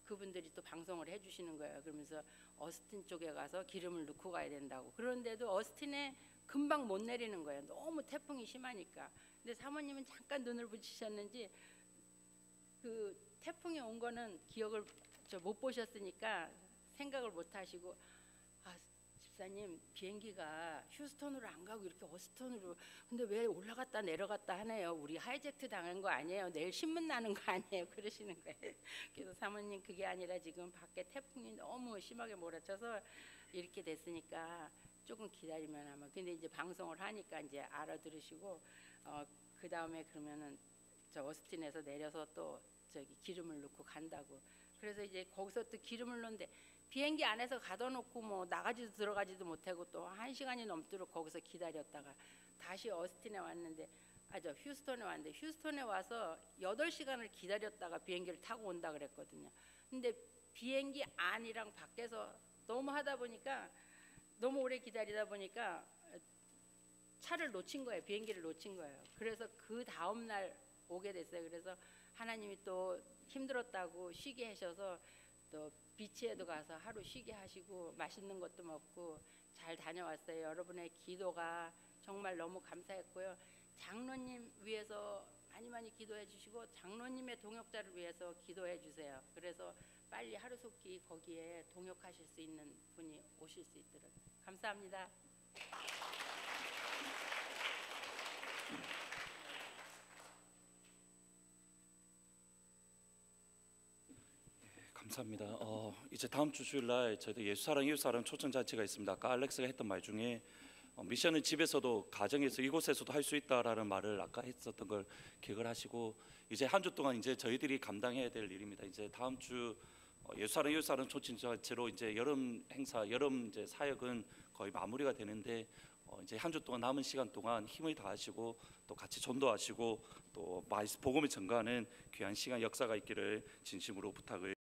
그분들이 또 방송을 해주시는 거예요. 그러면서 어스틴 쪽에 가서 기름을 넣고 가야 된다고. 그런데도 어스틴에 금방 못 내리는 거예요. 너무 태풍이 심하니까. 근데 사모님은 잠깐 눈을 붙이셨는지 그 태풍이 온 거는 기억을 못 보셨으니까 생각을 못 하시고 아 집사님 비행기가 휴스턴으로 안 가고 이렇게 어스턴으로 근데 왜 올라갔다 내려갔다 하네요. 우리 하이젝트 당한 거 아니에요. 내일 신문 나는 거 아니에요. 그러시는 거예요. 그래서 사모님 그게 아니라 지금 밖에 태풍이 너무 심하게 몰아쳐서 이렇게 됐으니까 조금 기다리면 아마 근데 이제 방송을 하니까 이제 알아들으시고 그 다음에 그러면은 저 어스틴에서 내려서 또 저기 기름을 넣고 간다고. 그래서 이제 거기서 또 기름을 넣는데 비행기 안에서 가둬놓고 뭐 나가지도 들어가지도 못하고 또 1시간이 넘도록 거기서 기다렸다가 다시 어스틴에 왔는데 저 휴스턴에 왔는데 휴스턴에 와서 8시간을 기다렸다가 비행기를 타고 온다 그랬거든요. 근데 비행기 안이랑 밖에서 너무 하다 보니까 너무 오래 기다리다 보니까 차를 놓친 거예요. 비행기를 놓친 거예요. 그래서 그 다음 날 오게 됐어요. 그래서 하나님이 또 힘들었다고 쉬게 하셔서 또 비치에도 가서 하루 쉬게 하시고 맛있는 것도 먹고 잘 다녀왔어요. 여러분의 기도가 정말 너무 감사했고요. 장로님 위해서 많이 기도해 주시고 장로님의 동역자를 위해서 기도해 주세요. 그래서 빨리 하루속히 거기에 동역하실 수 있는 분이 오실 수 있도록 감사합니다. 감사합니다. 이제 다음 주 주일날 저희도 예수사랑 이웃사랑 초청잔치가 있습니다. 아까 알렉스가 했던 말 중에 미션은 집에서도 가정에서 이곳에서도 할 수 있다라는 말을 아까 했었던 걸 기억을 하시고 이제 한 주 동안 이제 저희들이 감당해야 될 일입니다. 이제 다음 주 예수사랑 이웃사랑 초청잔치로 이제 여름 행사, 여름 이제 사역은 거의 마무리가 되는데 이제 한 주 동안 남은 시간 동안 힘을 다하시고 또 같이 전도하시고 또 복음을 전가하는 귀한 시간 역사가 있기를 진심으로 부탁을.